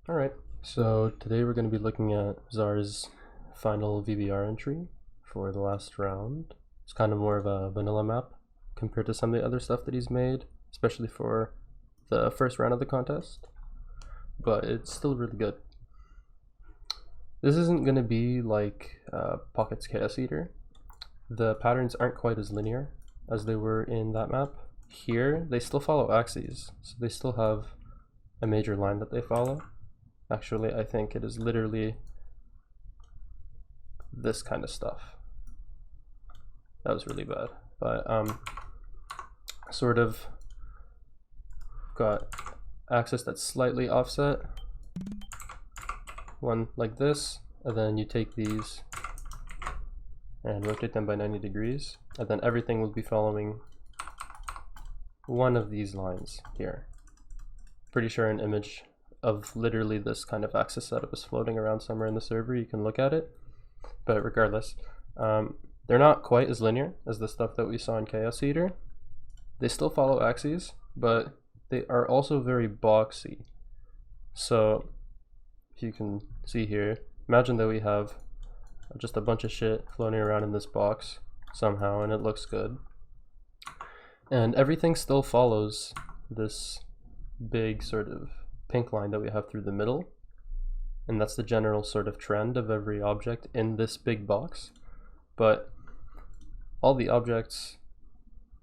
Alright, so today we're going to be looking at xarr's final VBR entry for the last round. It's kind of more of a vanilla map compared to some of the other stuff that he's made, especially for the first round of the contest, but it's still really good. This isn't going to be like Pocket's Chaos Eater. The patterns aren't quite as linear as they were in that map. Here, they still follow axes, so they still have a major line that they follow. Actually, I think it is literally this kind of stuff. That was really bad, but sort of got axis that's slightly offset, one like this, and then you take these and rotate them by 90 degrees, and then everything will be following one of these lines here. Pretty sure an image of literally this kind of axis setup is floating around somewhere in the server. You can look at it, but regardless, they're not quite as linear as the stuff that we saw in Chaos Eater. They still follow axes, but they are also very boxy. So if you can see here, imagine that we have just a bunch of shit floating around in this box somehow, and it looks good, and everything still follows this big sort of pink line that we have through the middle, and that's the general sort of trend of every object in this big box. But all the objects,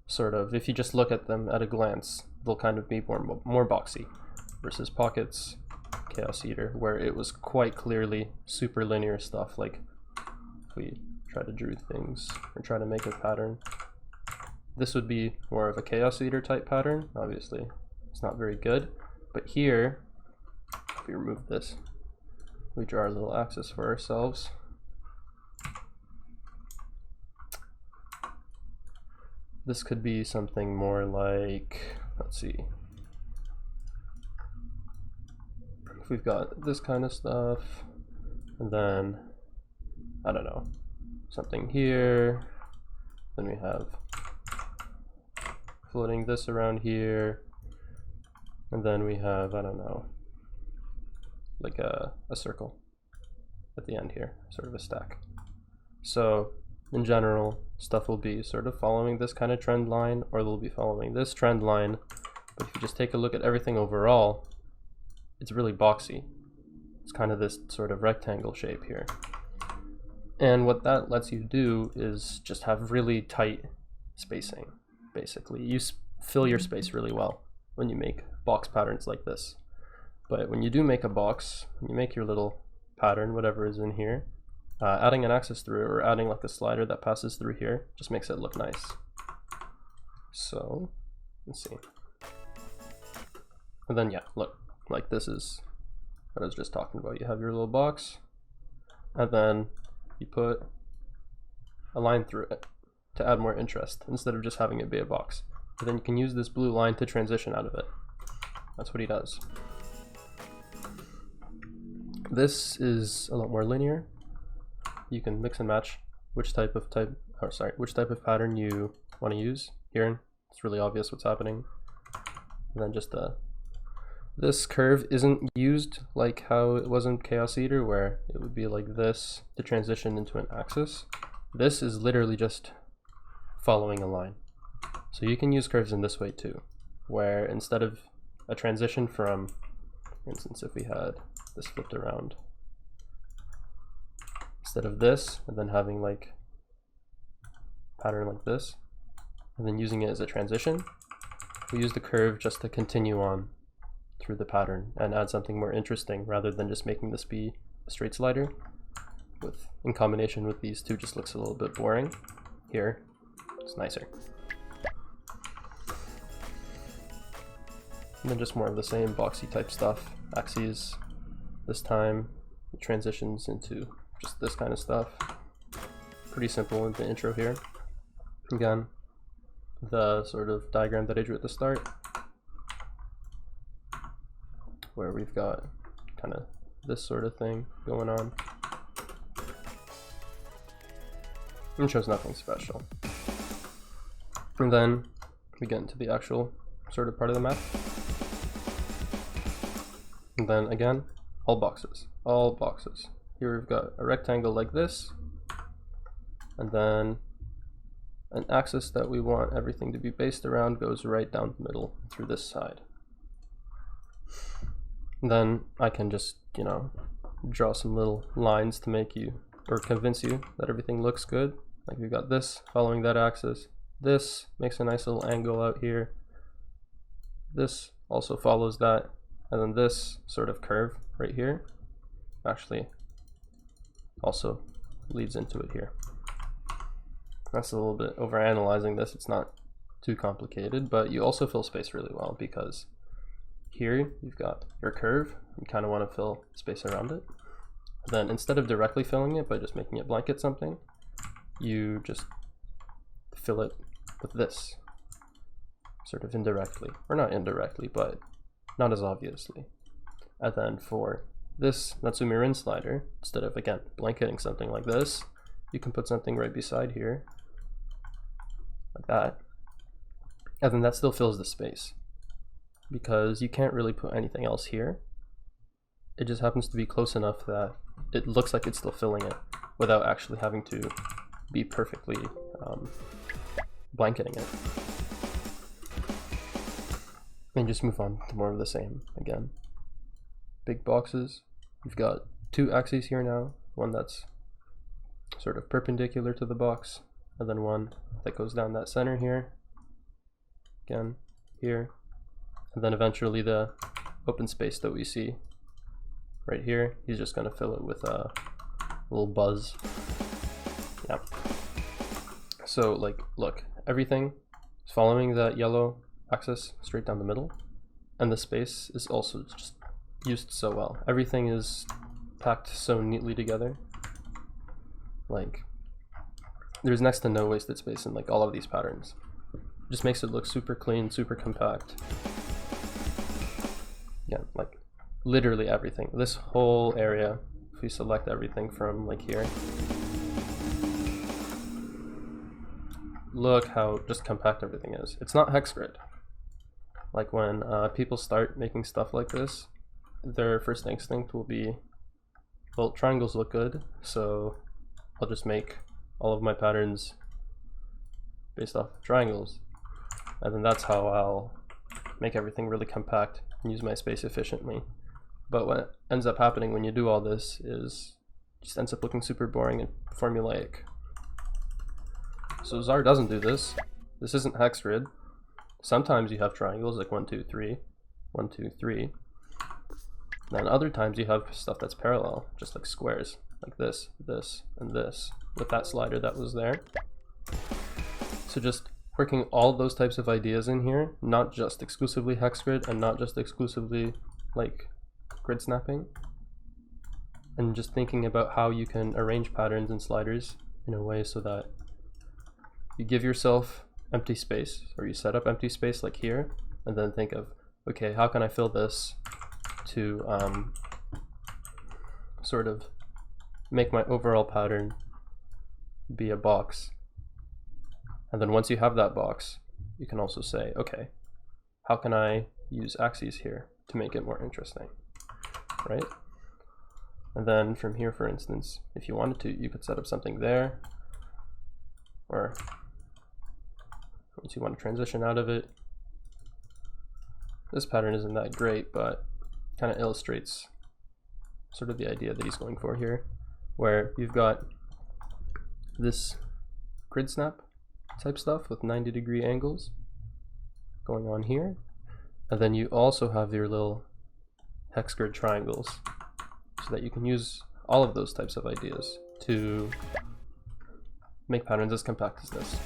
sort of, if you just look at them at a glance, they'll kind of be more boxy, versus Pocket's Chaos Eater, where it was quite clearly super linear stuff. Like if we try to draw things or try to make a pattern, this would be more of a Chaos Eater type pattern. Obviously it's not very good, but here, if we remove this, we draw our little axis for ourselves. This could be something more like, let's see, if we've got this kind of stuff, and then, I don't know, something here, then we have floating this around here, and then we have, I don't know, like a circle at the end here, sort of a stack. So in general, stuff will be sort of following this kind of trend line, or they'll be following this trend line. But if you just take a look at everything overall, it's really boxy. It's kind of this sort of rectangle shape here. And what that lets you do is just have really tight spacing, basically. You fill your space really well when you make box patterns like this. But when you do make a box, when you make your little pattern, whatever is in here, adding an axis through it, or adding like a slider that passes through here, just makes it look nice. So let's see. And then yeah, look, like this is what I was just talking about. You have your little box, and then you put a line through it to add more interest instead of just having it be a box. But then you can use this blue line to transition out of it. That's what he does. This is a lot more linear. You can mix and match which type of pattern you want to use. Here, it's really obvious what's happening. And then just this curve isn't used like how it was in Chaos Eater, where it would be like this to transition into an axis. This is literally just following a line. So you can use curves in this way too, where instead of a transition from, for instance, if we had this flipped around, instead of this and then having like a pattern like this and then using it as a transition, we use the curve just to continue on through the pattern and add something more interesting, rather than just making this be a straight slider. In combination with these two, just looks a little bit boring. Here it's nicer. And then just more of the same boxy type stuff. Axes, this time it transitions into just this kind of stuff. Pretty simple in the intro here. Again, the sort of diagram that I drew at the start, where we've got kind of this sort of thing going on. It shows nothing special. And then we get into the actual sort of part of the map. And then again, all boxes, all boxes. Here we've got a rectangle like this, and then an axis that we want everything to be based around goes right down the middle through this side. And then I can just, you know, draw some little lines to make you, or convince you that everything looks good. Like we've got this following that axis. This makes a nice little angle out here. This also follows that. And then this sort of curve right here actually also leads into it here. That's a little bit over analyzing this. It's not too complicated, but you also fill space really well because here you've got your curve. You kind of want to fill space around it. Then instead of directly filling it by just making it blanket something, you just fill it with this, sort of indirectly, or not indirectly, but not as obviously. And then for this Natsume Rin slider, instead of, again, blanketing something like this, you can put something right beside here, like that, and then that still fills the space, because you can't really put anything else here. It just happens to be close enough that it looks like it's still filling it without actually having to be perfectly blanketing it. And just move on to more of the same again. Big boxes. We've got two axes here now, one that's sort of perpendicular to the box, and then one that goes down that center here, again here, and then eventually the open space that we see right here, he's just going to fill it with a little buzz. Yeah. So like, look, everything is following that yellow axis straight down the middle, and the space is also just used so well. Everything is packed so neatly together. Like, there's next to no wasted space in like all of these patterns. It just makes it look super clean, super compact. Yeah, like literally everything. This whole area, if we select everything from like here, look how just compact everything is. It's not hex grid. Like when people start making stuff like this, their first instinct will be, well, triangles look good, so I'll just make all of my patterns based off of triangles. And then that's how I'll make everything really compact and use my space efficiently. But what ends up happening when you do all this is it just ends up looking super boring and formulaic. So xarr doesn't do this. This isn't hex grid. Sometimes you have triangles like 1, 2, 3, 1, 2, 3. Then other times you have stuff that's parallel, just like squares, like this, this, and this, with that slider that was there. So just working all those types of ideas in here, not just exclusively hex grid and not just exclusively like grid snapping, and just thinking about how you can arrange patterns and sliders in a way so that you give yourself empty space, or you set up empty space like here, and then think of, okay, how can I fill this to sort of make my overall pattern be a box. And then once you have that box, you can also say, okay, how can I use axes here to make it more interesting, right? And then from here, for instance, if you wanted to, you could set up something there, or once you want to transition out of it. This pattern isn't that great, but kind of illustrates sort of the idea that he's going for here, where you've got this grid snap type stuff with 90-degree angles going on here, and then you also have your little hex grid triangles, so that you can use all of those types of ideas to make patterns as compact as this.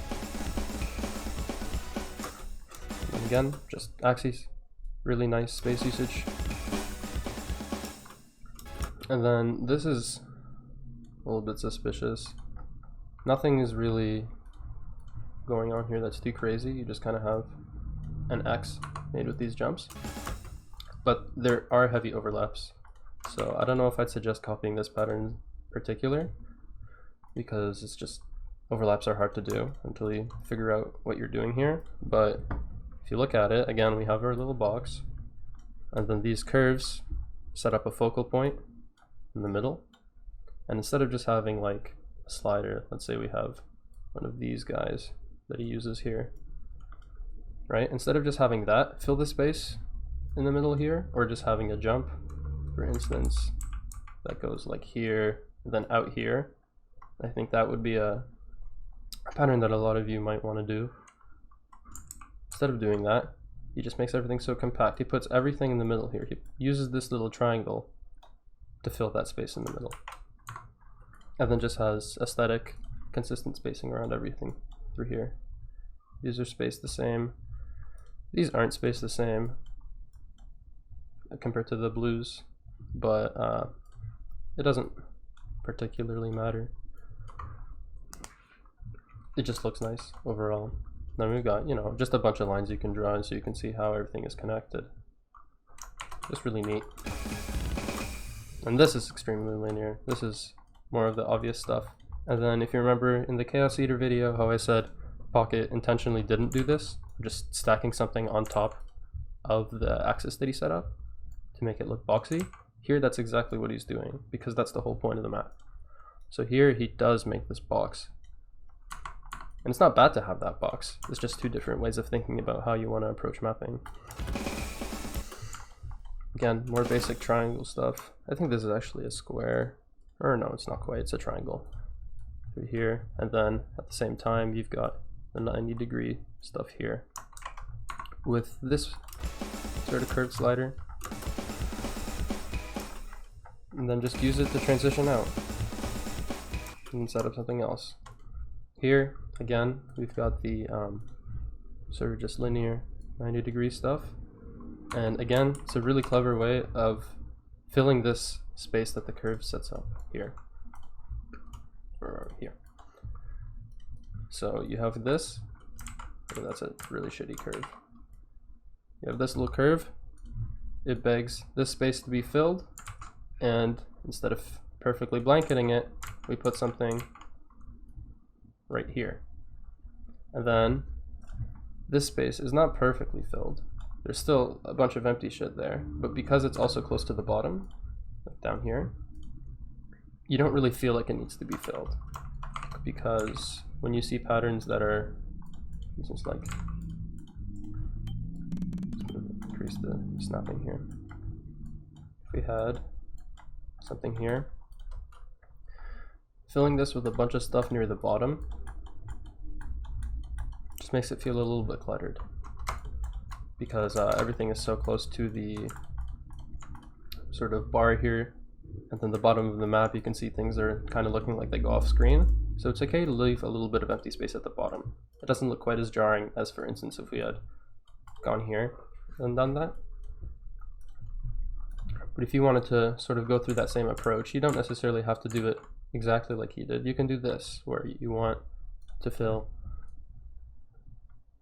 And again, just axes, really nice space usage. And then this is a little bit suspicious. Nothing is really going on here that's too crazy. You just kind of have an X made with these jumps, but there are heavy overlaps. So I don't know if I'd suggest copying this pattern in particular, because it's just, overlaps are hard to do until you figure out what you're doing here. But if you look at it, again, we have our little box, and then these curves set up a focal point in the middle, and instead of just having like a slider, let's say we have one of these guys that he uses here, right? Instead of just having that fill the space in the middle here, or just having a jump, for instance, that goes like here, then out here, I think that would be a pattern that a lot of you might want to do. Instead of doing that, he just makes everything so compact. He puts everything in the middle here. He uses this little triangle to fill that space in the middle. And then just has aesthetic, consistent spacing around everything through here. These are spaced the same. These aren't spaced the same compared to the blues, but it doesn't particularly matter. It just looks nice overall. Then we've got, you know, just a bunch of lines you can draw in so you can see how everything is connected. Just really neat. And this is extremely linear. This is more of the obvious stuff. And then if you remember in the Chaos Eater video how I said Pocket intentionally didn't do this, just stacking something on top of the axis that he set up to make it look boxy. Here that's exactly what he's doing, because that's the whole point of the map. So here he does make this box. And it's not bad to have that box. It's just two different ways of thinking about how you want to approach mapping. Again, more basic triangle stuff. I think this is actually a square. Or no, it's not quite, it's a triangle. Through here, and then at the same time you've got the 90-degree stuff here. With this sort of curved slider. And then just use it to transition out. And set up something else. Here, again, we've got the sort of just linear 90-degree stuff. And again, it's a really clever way of filling this space that the curve sets up here. Or here. So you have this. Oh, that's a really shitty curve. You have this little curve. It begs this space to be filled. And instead of perfectly blanketing it, we put something right here. And then this space is not perfectly filled. There's still a bunch of empty shit there, but because it's also close to the bottom, like down here, you don't really feel like it needs to be filled. Because when you see patterns that are just like, increase the snapping here. If we had something here, filling this with a bunch of stuff near the bottom just makes it feel a little bit cluttered, because everything is so close to the sort of bar here, and then the bottom of the map you can see things are kind of looking like they go off screen. So it's okay to leave a little bit of empty space at the bottom. It doesn't look quite as jarring as, for instance, if we had gone here and done that. But if you wanted to sort of go through that same approach, you don't necessarily have to do it exactly like he did. You can do this, where you want to fill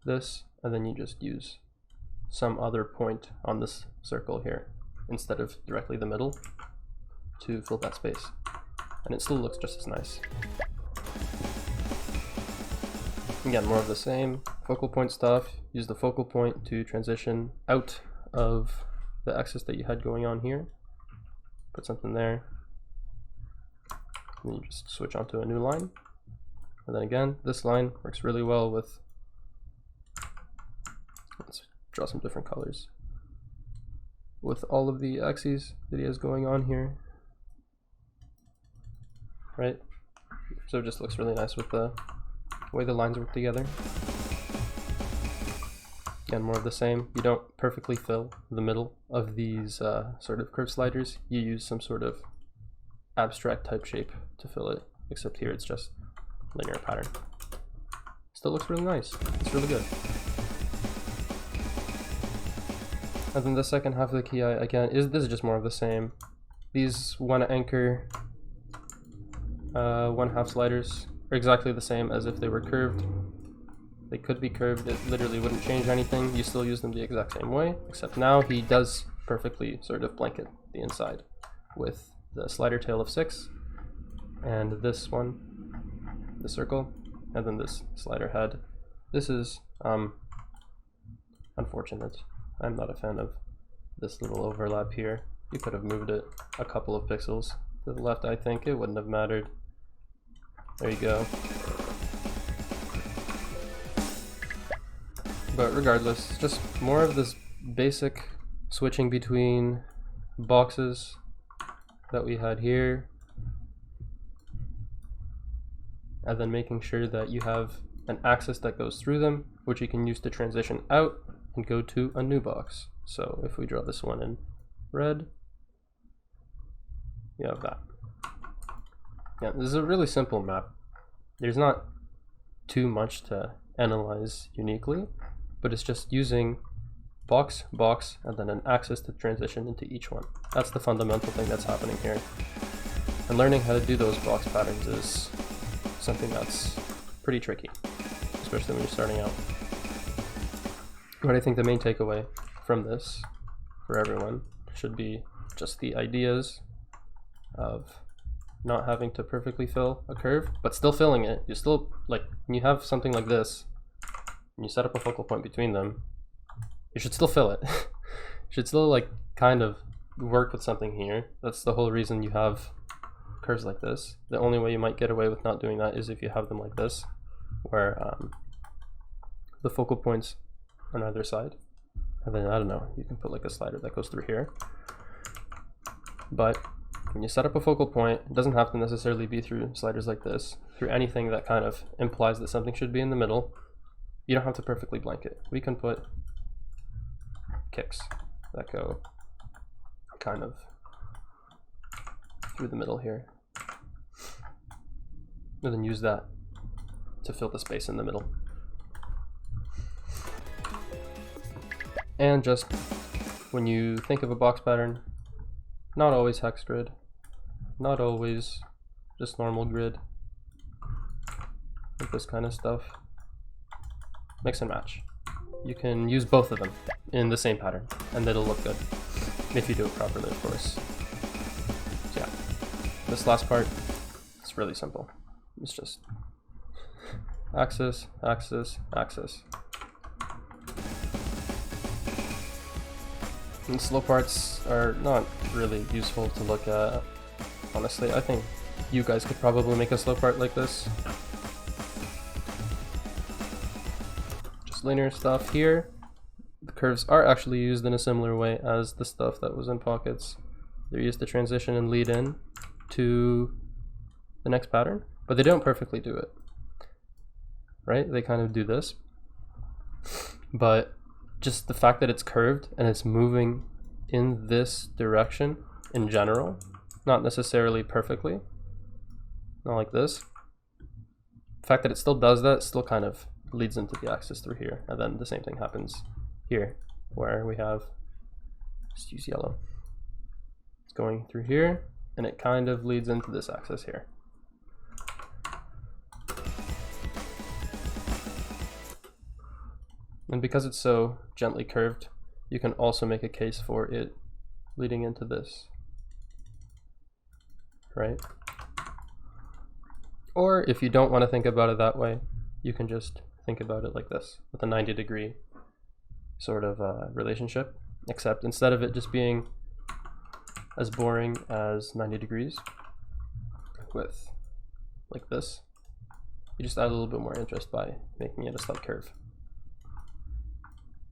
this, and then you just use some other point on this circle here, instead of directly the middle, to fill that space. And it still looks just as nice. Again, more of the same focal point stuff. Use the focal point to transition out of the axis that you had going on here. Put something there. And then you just switch onto a new line. And then again, this line works really well with, let's draw some different colors, with all of the axes that he has going on here. Right? So it just looks really nice with the way the lines work together. Again, more of the same. You don't perfectly fill the middle of these sort of curved sliders. You use some sort of abstract type shape to fill it, except here it's just linear pattern. Still looks really nice. It's really good. And then the second half of the key, again, this is just more of the same. These one anchor, 1/2 sliders are exactly the same as if they were curved. They could be curved, it literally wouldn't change anything. You still use them the exact same way, except now he does perfectly sort of blanket the inside with the slider tail of 6, and this one, the circle, and then this slider head. This is unfortunate. I'm not a fan of this little overlap here, You could have moved it a couple of pixels to the left, I think. It wouldn't have mattered. There you go. But regardless, just more of this basic switching between boxes that we had here, and then making sure that you have an axis that goes through them, which you can use to transition out and go to a new box. So if we draw this one in red, you have that. Yeah, this is a really simple map. There's not too much to analyze uniquely, but it's just using box, box, and then an axis to transition into each one. That's the fundamental thing that's happening here. And learning how to do those box patterns is something that's pretty tricky, especially when you're starting out. But I think the main takeaway from this for everyone should be just the ideas of not having to perfectly fill a curve, but still filling it. You still, like, when you have something like this, and you set up a focal point between them, you should still fill it. You should still, like, kind of work with something here. That's the whole reason you have curves like this. The only way you might get away with not doing that is if you have them like this, where the focal points on either side, and then, I don't know, you can put like a slider that goes through here. But when you set up a focal point, it doesn't have to necessarily be through sliders like this, through anything that kind of implies that something should be in the middle. You don't have to perfectly blank it. We can put kicks that go kind of through the middle here, and then use that to fill the space in the middle. And just when you think of a box pattern, not always hex grid, not always just normal grid, like this kind of stuff. Mix and match. You can use both of them in the same pattern, and it'll look good if you do it properly, of course. So yeah, this last part, it's really simple. It's just axis, axis, axis. And slow parts are not really useful to look at, honestly. I think you guys could probably make a slow part like this. Just linear stuff here. The curves are actually used in a similar way as the stuff that was in pockets. They're used to transition and lead in to the next pattern, but they don't perfectly do it, right? They kind of do this, but just the fact that it's curved and it's moving in this direction in general, not necessarily perfectly, not like this. The fact that it still does that still kind of leads into the axis through here, and then the same thing happens here, where we have, just use yellow. It's going through here, and it kind of leads into this axis here. And because it's so gently curved, you can also make a case for it leading into this, right? Or if you don't want to think about it that way, you can just think about it like this, with a 90-degree sort of relationship, except instead of it just being as boring as 90 degrees with like this, you just add a little bit more interest by making it a slight curve.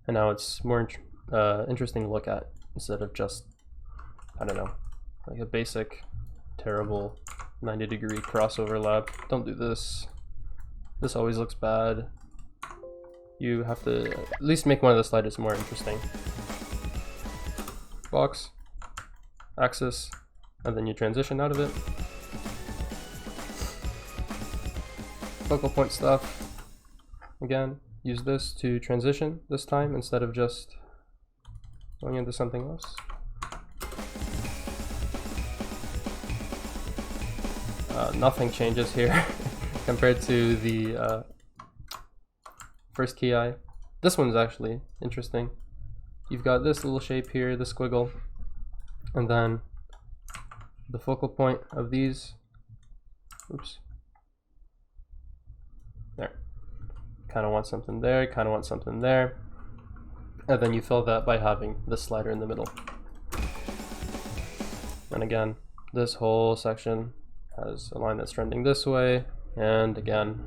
And now it's more interesting to look at, instead of just, I don't know, like a basic, terrible 90-degree cross overlap. Don't do this. This always looks bad. You have to at least make one of the sliders more interesting. Box, axis, and then you transition out of it. Focal point stuff, again. Use this to transition this time instead of just going into something else. Nothing changes here compared to the first key eye. This one's actually interesting. You've got this little shape here, the squiggle, and then the focal point of these. Oops. There. Kind of want something there, kind of want something there, and then you fill that by having the slider in the middle. And again, this whole section has a line that's trending this way, and again,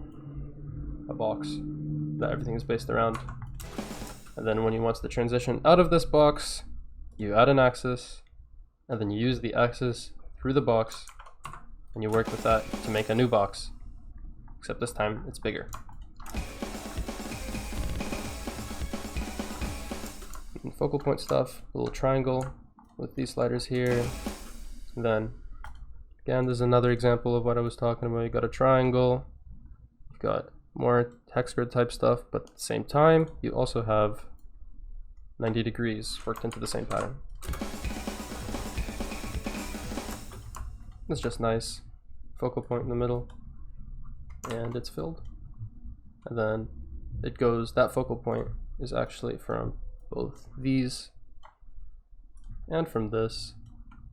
a box that everything is based around. And then when you want to transition out of this box, you add an axis, and then you use the axis through the box, and you work with that to make a new box, except this time it's bigger. And focal point stuff, a little triangle with these sliders here. And then again, this is another example of what I was talking about. You got a triangle, you've got more hex grid type stuff, but at the same time you also have 90 degrees worked into the same pattern. It's just nice. Focal point in the middle, and it's filled. And then it goes, that focal point is actually from both these and from this.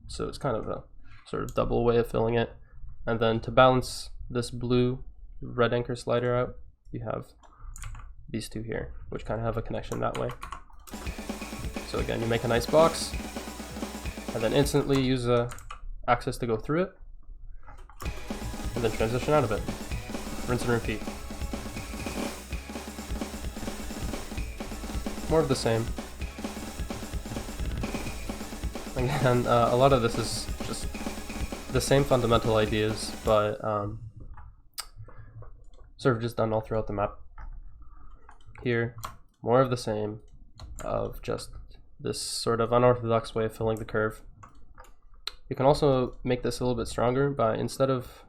So it's kind of a sort of double way of filling it. And then to balance this blue red anchor slider out, you have these two here, which kind of have a connection that way. So again, you make a nice box, and then instantly use a axis to go through it, and then transition out of it. Rinse and repeat. More of the same. Again, a lot of this is just the same fundamental ideas, but sort of just done all throughout the map. Here, more of the same, of just this sort of unorthodox way of filling the curve. You can also make this a little bit stronger by instead of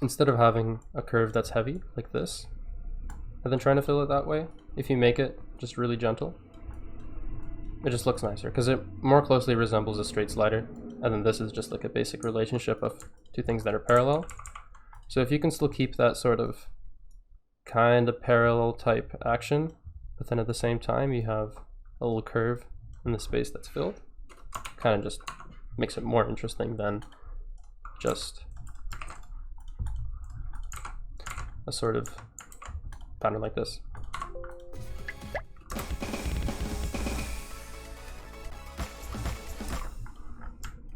having a curve that's heavy like this, and then trying to fill it that way, if you make it just really gentle, it just looks nicer because it more closely resembles a straight slider, and then this is just like a basic relationship of two things that are parallel. So if you can still keep that sort of kind of parallel type action, but then at the same time you have a little curve in the space that's filled, kind of just makes it more interesting than just a sort of pattern like this.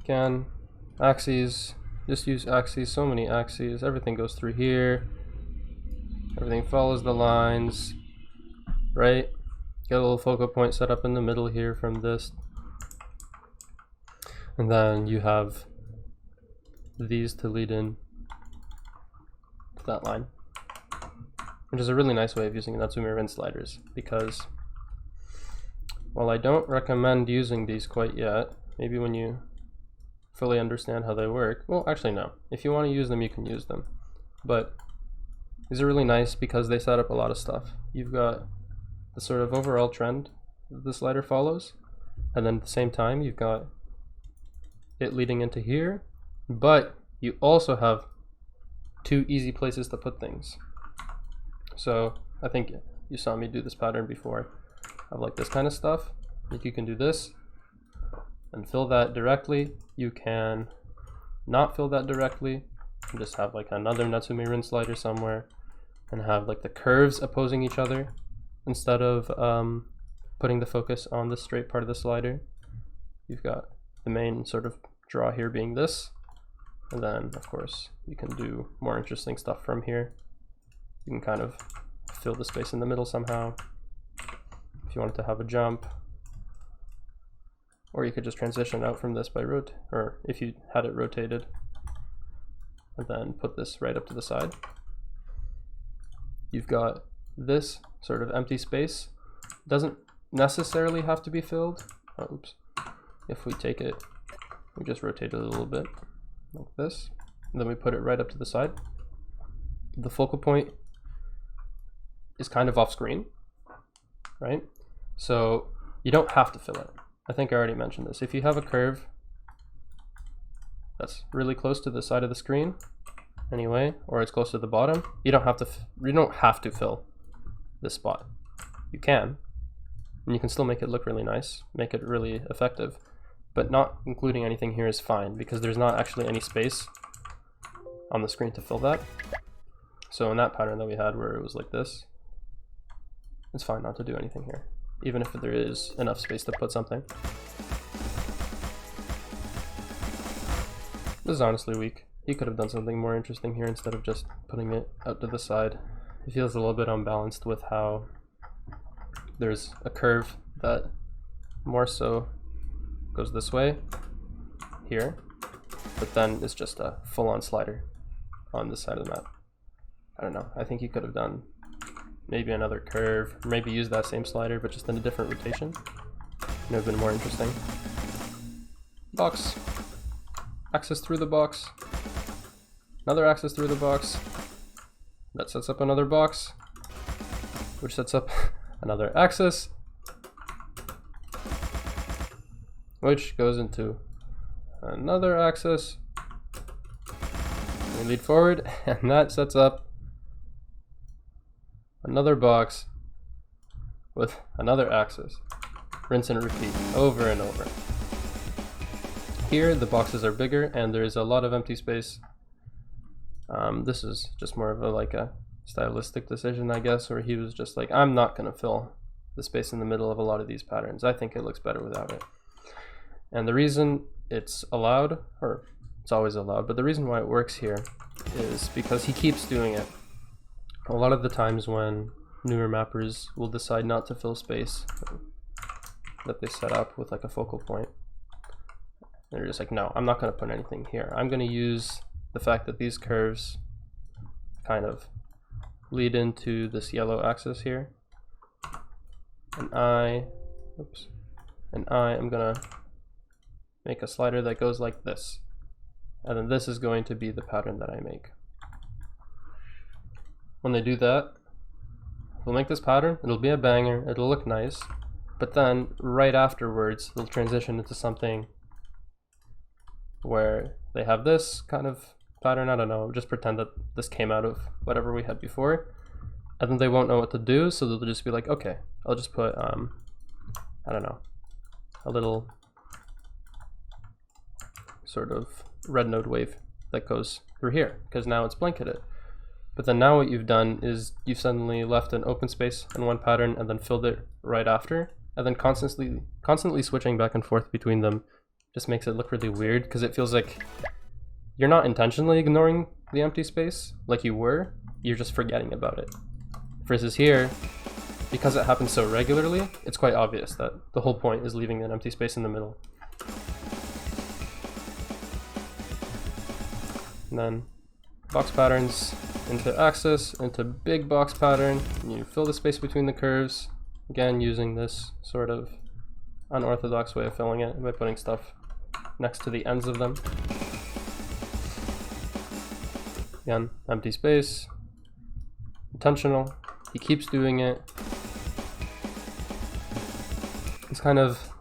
Again, axes, just use axes, so many axes, everything goes through here, everything follows the lines, right? Get a little focal point set up in the middle here from this, and then you have these to lead in to that line, which is a really nice way of using Natsumi Rin sliders, because while I don't recommend using these quite yet, maybe when you fully understand how they work, well actually no, if you want to use them you can use them, but these are really nice because they set up a lot of stuff. You've got the sort of overall trend that the slider follows, and then at the same time you've got it leading into here, but you also have two easy places to put things. So I think you saw me do this pattern before of like this kind of stuff. Like you can do this and fill that directly. You can not fill that directly and just have like another Natsumi Rin slider somewhere and have like the curves opposing each other instead of putting the focus on the straight part of the slider. You've got the main sort of draw here being this, and then of course you can do more interesting stuff from here. You can kind of fill the space in the middle somehow if you wanted to have a jump, or you could just transition out from this by or if you had it rotated, and then put this right up to the side. You've got this sort of empty space. Doesn't necessarily have to be filled. Oh, oops. If we take it, we just rotate it a little bit like this, and then we put it right up to the side. The focal point is kind of off screen, right? So you don't have to fill it. I think I already mentioned this. If you have a curve that's really close to the side of the screen anyway, or it's close to the bottom, you don't have to fill this spot. You can, and you can still make it look really nice, make it really effective, but not including anything here is fine because there's not actually any space on the screen to fill that. So in that pattern that we had where it was like this, it's fine not to do anything here. even if there is enough space to put something. This is honestly weak. He could have done something more interesting here instead of just putting it out to the side. It feels a little bit unbalanced with how there's a curve that more so goes this way here, but then it's just a full-on slider on this side of the map. I don't know. I think he could have done maybe another curve, or maybe use that same slider but just in a different rotation. It would have been more interesting. Box. Axis through the box. Another axis through the box. That sets up another box, which sets up another axis, which goes into another axis. We lead forward, and that sets up another box with another axis. Rinse and repeat over and over. Here the boxes are bigger and there's a lot of empty space. This is just more of a stylistic decision, I guess, where he was just like, I'm not going to fill the space in the middle of a lot of these patterns. I think it looks better without it. And the reason it's allowed, or it's always allowed, but the reason why it works here is because he keeps doing it. A lot of the times when newer mappers will decide not to fill space that they set up with like a focal point, they're just like, no, I'm not going to put anything here. I'm going to use the fact that these curves kind of lead into this yellow axis here, and I am gonna make a slider that goes like this, and then this is going to be the pattern that I make. When they do that, we'll make this pattern, it'll be a banger, it'll look nice, but then right afterwards they'll transition into something where they have this kind of pattern. I don't know, just pretend that this came out of whatever we had before, and then they won't know what to do, so they'll just be like, okay, I'll just put I don't know, a little sort of red node wave that goes through here, because now it's blanketed. But then now what you've done is you've suddenly left an open space in one pattern and then filled it right after, and then constantly switching back and forth between them just makes it look really weird, because it feels like you're not intentionally ignoring the empty space like you were, you're just forgetting about it. Versus here, because it happens so regularly, it's quite obvious that the whole point is leaving an empty space in the middle. And then box patterns into axis, into big box pattern, and you fill the space between the curves, again using this sort of unorthodox way of filling it by putting stuff next to the ends of them. Again, empty space, intentional, he keeps doing it. It's kind of,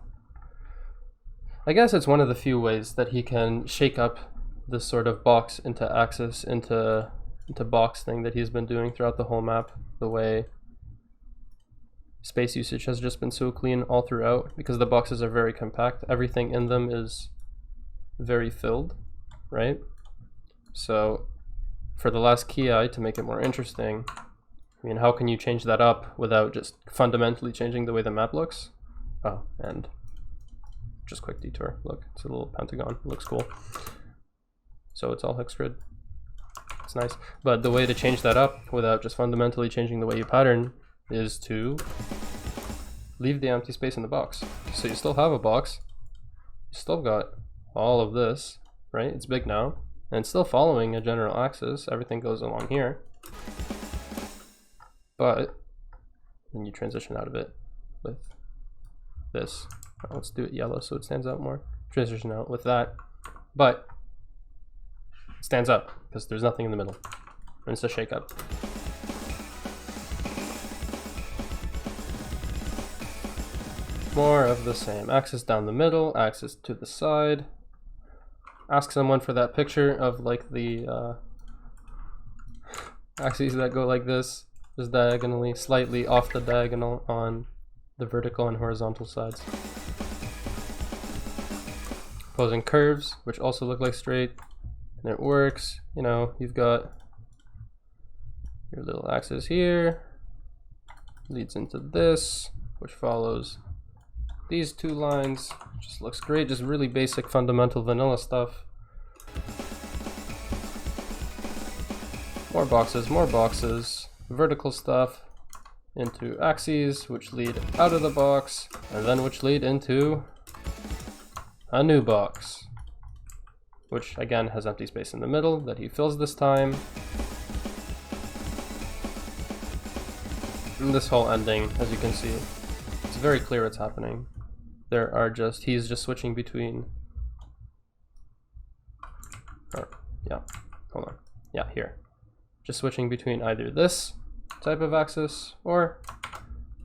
I guess it's one of the few ways that he can shake up this sort of box into axis into box thing that he's been doing throughout the whole map, the way space usage has just been so clean all throughout, because the boxes are very compact, everything in them is very filled, right? So for the last key eye, to make it more interesting, I mean, how can you change that up without just fundamentally changing the way the map looks? Oh, and just quick detour, look, it's a little pentagon, it looks cool. So it's all hex grid, it's nice. But the way to change that up without just fundamentally changing the way you pattern is to leave the empty space in the box. So you still have a box, you still got all of this, right? It's big now, and it's still following a general axis, everything goes along here. But then you transition out of it with this. Let's do it yellow so it stands out more. Transition out with that, but it stands up because there's nothing in the middle, and it's a shake up. More of the same. Axis down the middle, axis to the side. Ask someone for that picture of like the axes that go like this, just diagonally, slightly off the diagonal on the vertical and horizontal sides. Opposing curves, which also look like straight, and it works. You know, you've got your little axis here, leads into this, which follows these two lines. Just looks great, just really basic fundamental vanilla stuff. More boxes, vertical stuff into axes, which lead out of the box, and then which lead into a new box, which again has empty space in the middle that he fills this time. And this whole ending, as you can see, it's very clear what's happening. He's just switching between, here. Just switching between either this type of axis, or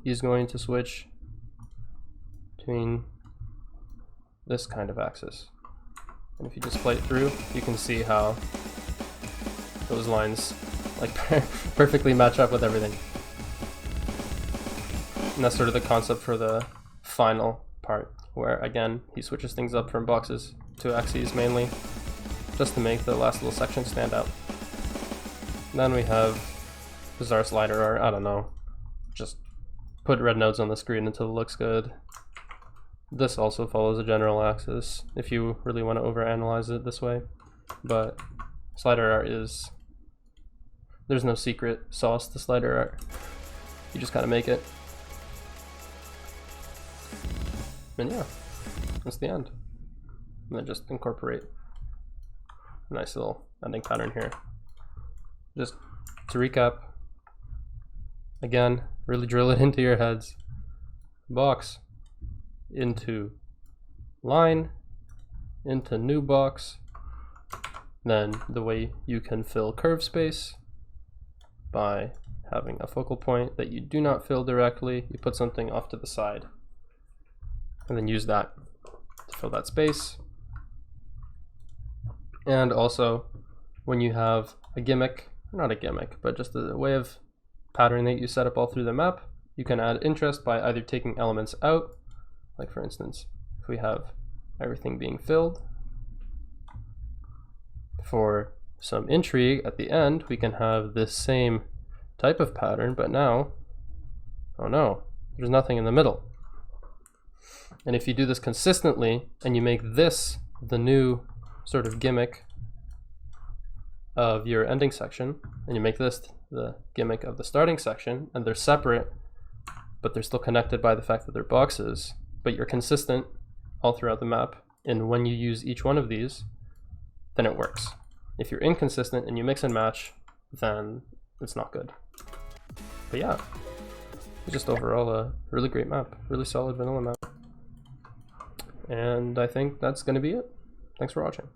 he's going to switch between this kind of axis. And if you just play it through, you can see how those lines like perfectly match up with everything. And that's sort of the concept for the final part, where again he switches things up from boxes to axes mainly, just to make the last little section stand out. Then we have xarr slider, or I don't know, just put red nodes on the screen until it looks good. This also follows a general axis if you really want to overanalyze it this way, but slider art there's no secret sauce to slider art. You just gotta make it. And yeah, that's the end. And then just incorporate a nice little ending pattern here. Just to recap, again, really drill it into your heads. Box into line into new box. Then the way you can fill curve space by having a focal point that you do not fill directly, you put something off to the side and then use that to fill that space. And also when you have a gimmick, not a gimmick, but just a way of pattern that you set up all through the map, you can add interest by either taking elements out, like for instance, if we have everything being filled, for some intrigue at the end, we can have this same type of pattern, but now, oh no, there's nothing in the middle. And if you do this consistently, and you make this the new sort of gimmick of your ending section, and you make this the gimmick of the starting section, and they're separate, but they're still connected by the fact that they're boxes, but you're consistent all throughout the map, and when you use each one of these, then it works. If you're inconsistent and you mix and match, then it's not good. But yeah, it's just overall a really great map, really solid vanilla map. And I think that's going to be it. Thanks for watching.